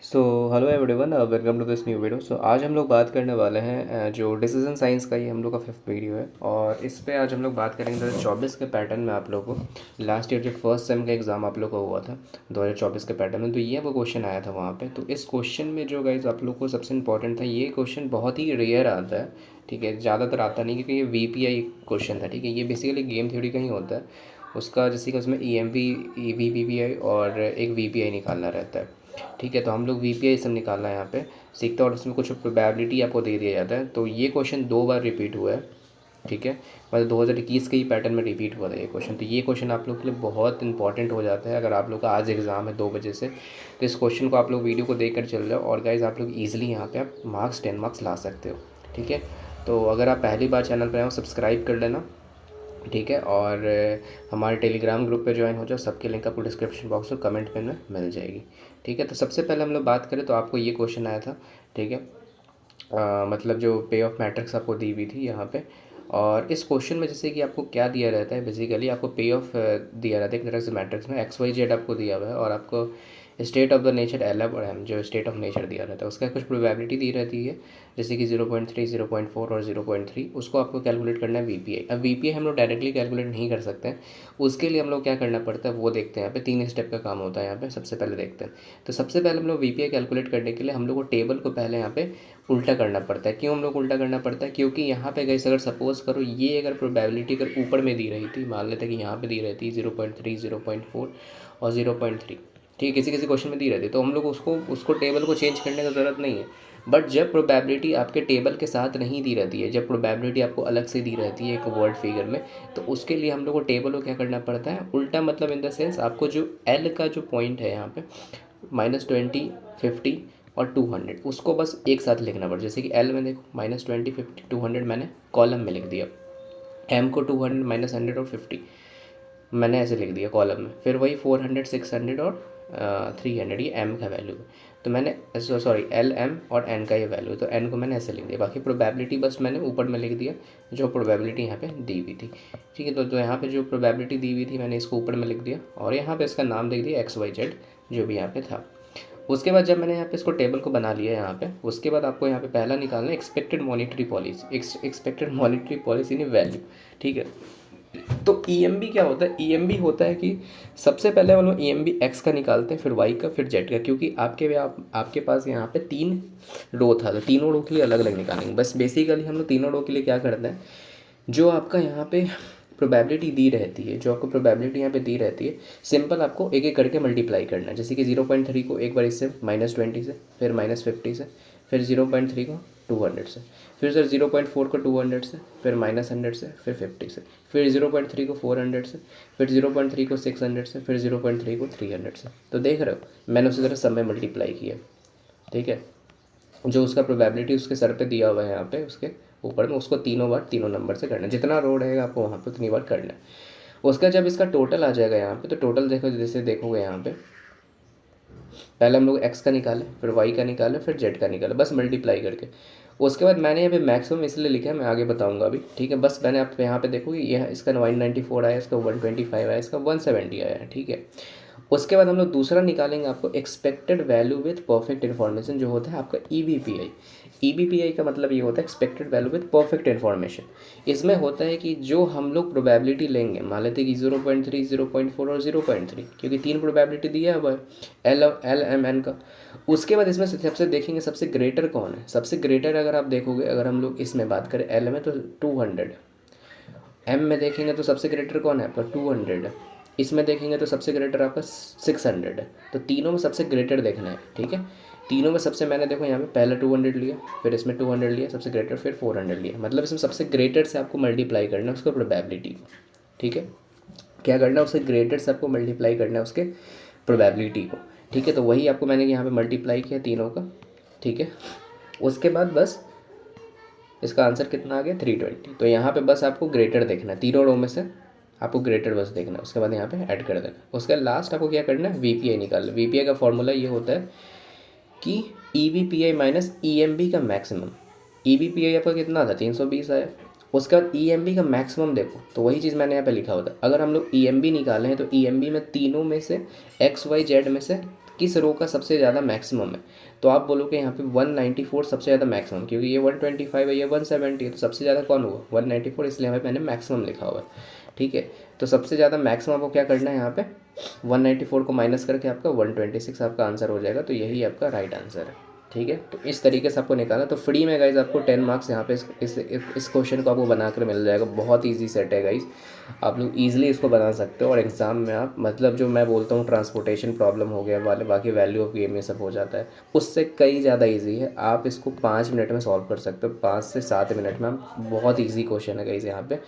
So hello everyone, welcome to this new video. आज हम लोग बात करने वाले हैं जो डिसीजन साइंस का ही हम लोग का फिफ्थ वीडियो है। और इस पे आज हम लोग बात करेंगे 2024 के पैटर्न में। आप लोग को लास्ट ईयर जो फर्स्ट सेम का एग्ज़ाम आप लोग का हुआ था 2024 के पैटर्न में, तो ये वो क्वेश्चन आया था वहाँ पे। तो इस क्वेश्चन में जो गाइज आप लोग को सबसे इंपॉर्टेंट था, ये क्वेश्चन बहुत ही रेयर आता है, ठीक है, ज़्यादातर आता नहीं, क्योंकि ये VPI क्वेश्चन था, ठीक है। ये बेसिकली गेम थ्योरी का ही होता है। उसका जैसे कि उसमें EMV, VPI और एक VPI निकालना रहता है, ठीक है। तो हम लोग VPI सब निकालना है यहाँ पे सीखते हैं, और उसमें कुछ प्रोबेबिलिटी आपको दे दिया जाता है। तो ये क्वेश्चन 2 बार रिपीट हुआ है, ठीक है। मतलब 2021 के ही पैटर्न में रिपीट हुआ था ये क्वेश्चन। तो ये क्वेश्चन आप लोग के लिए बहुत इंपॉर्टेंट हो जाता है। अगर आप लोग का आज एग्ज़ाम है 2 बजे से, तो इस क्वेश्चन को आप लोग वीडियो को देख कर चल रहे हो, और गाइज आप लोग ईजिली यहाँ पे आप 10 मार्क्स ला सकते हो, ठीक है। तो अगर आप पहली बार चैनल पर आए हो, सब्सक्राइब कर लेना, ठीक है। और हमारे टेलीग्राम ग्रुप पे ज्वाइन हो जाओ, सबके लिंक आपको डिस्क्रिप्शन बॉक्स और कमेंट में मिल जाएगी, ठीक है। तो सबसे पहले हम लोग बात करें तो आपको ये क्वेश्चन आया था, ठीक है। मतलब जो पे ऑफ मैट्रिक्स आपको दी हुई थी यहाँ पे। और इस क्वेश्चन में जैसे कि आपको क्या दिया रहता है, बेसिकली आपको पे ऑफ दिया रहता है एक तरह से मैट्रिक्स में, XYZ आपको दिया हुआ है, और आपको state of the nature LF और M, जो स्टेट ऑफ नेचर दिया रहता है उसका कुछ प्रोबेबिलिटी दी रहती है, जैसे कि 0.3, 0.4 और 0.3। उसको आपको कैलकुलेट करना है VPI। अब VPI हम लोग डायरेक्टली कैलकुलेट नहीं कर सकते हैं, उसके लिए हम लोग क्या करना पड़ता है वो देखते हैं। यहाँ पे 3 स्टेप का काम होता है यहाँ पे। सबसे पहले देखते हैं, तो सबसे पहले हम लोग VPI कैलकुलेट करने के लिए हम लोग को टेबल को पहले यहाँ पे उल्टा करना पड़ता है। क्यों हम लोग उल्टा करना पड़ता है? क्योंकि यहाँ पे गाइस अगर सपोज करो ये अगर प्रोबेबिलिटी अगर ऊपर में दी रही थी, मान लेते कि यहाँ पे दी रहती 0.3, 0.4 और 0.3, ठीक है, किसी किसी क्वेश्चन में दी रहती, तो हम लोग उसको टेबल को चेंज करने का ज़रूरत नहीं है। बट जब प्रोबेबिलिटी आपके टेबल के साथ नहीं दी रहती है, जब प्रोबेबिलिटी आपको अलग से दी रहती है एक वर्ड फिगर में, तो उसके लिए हम लोग को टेबल को क्या करना पड़ता है, उल्टा। मतलब इन द सेंस आपको जो L का जो पॉइंट है यहाँ पे -20, 50 और 200, उसको बस एक साथ लिखना पड़ता है। जैसे कि L में देखो -20, 50, 200 मैंने कॉलम में लिख दिया, M को 200, -100 और 50 मैंने ऐसे लिख दिया कॉलम में। फिर वही 400, 600 और 300, ये M का वैल्यू है। तो मैंने सॉरी L, M और N का ये वैल्यू है, तो N को मैंने ऐसे लिख दिया। बाकी प्रोबेबिलिटी बस मैंने ऊपर में लिख दिया, जो प्रोबेबिलिटी यहाँ पे दी हुई थी, ठीक है। तो यहाँ पे जो प्रोबेबिलिटी दी हुई थी मैंने इसको ऊपर में लिख दिया, और यहाँ पे इसका नाम देख दिया XYZ, जो भी यहाँ पे था। उसके बाद जब मैंने यहाँ पे इसको टेबल को बना लिया यहाँ पे, उसके बाद आपको यहाँ पे पहला निकालना है expected monetary policy, expected monetary policy नहीं वैल्यू, ठीक है। तो EMB क्या होता है? EMB होता है कि सबसे पहले हम लोग EMB X का निकालते हैं, फिर Y का, फिर Z का, क्योंकि आपके पास यहाँ पे 3 रो था, तो तीनों रो के लिए अलग अलग निकालेंगे। बस बेसिकली हम लोग तीनों रो के लिए क्या करते हैं, जो आपका यहाँ पे प्रोबेबिलिटी दी रहती है, जो आपको प्रोबेबिलिटी यहाँ पे दी रहती है, सिंपल आपको एक एक करके मल्टीप्लाई करना है। जैसे कि 0.3 को एक बार इससे -20 से, फिर -50 से, फिर 0.3 को 200 से, फिर सर 0.4 को 200 से, फिर -100 से, फिर 50 से, फिर 0.3 को 400 से, फिर 0.3 को 600 से, फिर 0.3 को 300 से। तो देख रहे हो मैंने उसी तरह सब में मल्टीप्लाई किया, ठीक है। जो उसका प्रोबेबिलिटी उसके सर पे दिया हुआ है यहाँ पे उसके ऊपर में, उसको तीनों बार तीनों नंबर से करना है। जितना रो रहेगा आपको वहाँ पे उतनी बार करना है। उसका जब इसका टोटल आ जाएगा यहाँ पे, तो टोटल देखो, जैसे देखोगे यहाँ पे पहले हम लोग X का निकाले, फिर Y का निकाले, फिर Z का निकाले, बस मल्टीप्लाई करके। उसके बाद मैंने यहाँ पे मैक्सिमम इसलिए लिखा है, मैं आगे बताऊंगा अभी, ठीक है। बस मैंने आप यहाँ पे देखोगे ये इसका 194 आया, इसका 125 आया, इसका 170 आया है, ठीक है। उसके बाद हम लोग दूसरा निकालेंगे आपको expected value with perfect information, जो होता है आपका EVPI। EVPI का मतलब ये होता है expected value with perfect information. इसमें होता है कि जो हम लोग प्रोबेबिलिटी लेंगे, मान लेते हैं कि 0.3, 0.4 और 0.3, क्योंकि 3 प्रोबेबिलिटी दिया हुआ है L, M, N का। उसके बाद इसमें सबसे देखेंगे सबसे ग्रेटर कौन है। सबसे ग्रेटर अगर आप देखोगे, अगर हम लोग इसमें बात करें L में, तो 200, M में देखेंगे तो सबसे ग्रेटर कौन है आपका 200, इसमें देखेंगे तो सबसे ग्रेटर आपका 600 है। तो तीनों में सबसे ग्रेटर देखना है, ठीक है। तीनों में सबसे मैंने देखो यहाँ पे पहले 200 लिया, फिर इसमें 200 लिया सबसे ग्रेटर, फिर 400 लिया। मतलब इसमें सबसे ग्रेटर से आपको मल्टीप्लाई करना है उसको प्रोबेबिलिटी को, ठीक है। क्या करना है, उससे ग्रेटर से आपको मल्टीप्लाई करना है उसके प्रोबेबिलिटी को, ठीक है। तो वही आपको मैंने यहाँ पे मल्टीप्लाई किया तीनों का, ठीक है। उसके बाद बस इसका आंसर कितना आ गया 320। तो यहाँ पे बस आपको ग्रेटर देखना है, तीनों रो में से आपको ग्रेटर बस देखना है। उसके बाद यहाँ पे ऐड कर देना। उसके लास्ट आपको क्या करना है, VPI निकालना। VPI का फॉर्मूला ये होता है कि EVPI माइनस EMB का मैक्सिमम। EVPI आपका कितना था 320 आया। उसके बाद EMB का मैक्सिमम देखो, तो वही चीज़ मैंने यहाँ पे लिखा होता है। अगर हम लोग EMB निकालें हैं तो EMB में तीनों में से XYZ में से किस रो का सबसे ज़्यादा मैक्सिमम है, तो आप बोलोगे यहाँ पे 194 सबसे ज़्यादा मैक्सिमम, क्योंकि ये 125 है, ये 170 है, तो सबसे ज़्यादा कौन हुआ 194, इसलिए यहाँ पे मैंने मैक्सिमम लिखा हुआ है। ठीक है, तो सबसे ज़्यादा मैक्सिमम आपको क्या करना है, यहाँ पे 194 को माइनस करके आपका 126 आपका आंसर हो जाएगा, तो यही आपका राइट आंसर है। ठीक है, तो इस तरीके से आपको निकालना। तो फ्री में गाइज आपको 10 मार्क्स यहाँ पे इस क्वेश्चन को आपको बनाकर मिल जाएगा। बहुत ईजी सेट है गाइज, आप लोग ईजिली इसको बना सकते हो, और एग्ज़ाम में आप मतलब जो मैं बोलता हूँ ट्रांसपोर्टेशन प्रॉब्लम हो गया वाले, बाकी वैल्यू ऑफ गेम ये सब हो जाता है, उससे कई ज़्यादा ईजी है। आप इसको 5 मिनट में सॉल्व कर सकते हो, 5 से 7 मिनट में। आप बहुत ईजी क्वेश्चन है गाइज यहाँ पे।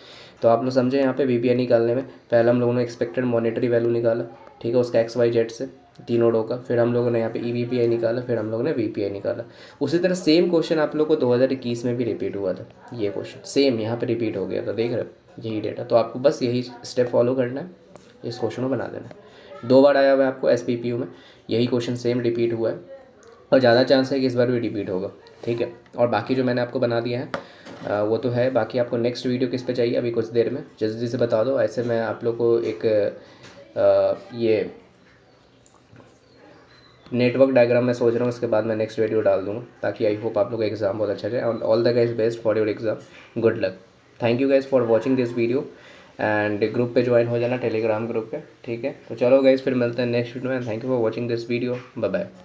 तो आप लोग समझे, यहाँ पे वीपीआई निकालने में पहले हम लोगों ने एक्सपेक्टेड मॉनेटरी वैल्यू निकाला, ठीक है, उसका XYZ से तीनों रो का, फिर हम लोगों ने यहाँ पे EVPI निकाला, फिर हम लोगों ने VPI निकाला। उसी तरह सेम क्वेश्चन आप लोग को 2021 में भी रिपीट हुआ था, ये क्वेश्चन सेम यहाँ पे रिपीट हो गया था, देख रहे हो यही डेटा। तो आपको बस यही स्टेप फॉलो करना है, इस क्वेश्चन को बना देना है। 2 बार आया हुआ है आपको SPPU में, यही क्वेश्चन सेम रिपीट हुआ है, और ज़्यादा चांस है कि इस बार भी रिपीट होगा। ठीक है, और बाकी जो मैंने आपको बना दिया है वो तो है। बाकी आपको नेक्स्ट वीडियो किस पे चाहिए अभी कुछ देर में जल्दी से बता दो, ऐसे मैं आप लोग को एक ये नेटवर्क डायग्राम मैं सोच रहा हूँ, उसके बाद मैं नेक्स्ट वीडियो डाल दूँगा, ताकि आई होप आप लोग का एग्ज़ाम बहुत अच्छा जाए। और all the guys best for your exam, good luck. Thank you guys for watching this video, and group पे ज्वाइन हो जाना, टेलीग्राम ग्रुप पे। ठीक है, तो चलो गाइज फिर मिलते हैं नेक्स्ट वीडियो में। Thank you for watching this video, bye bye.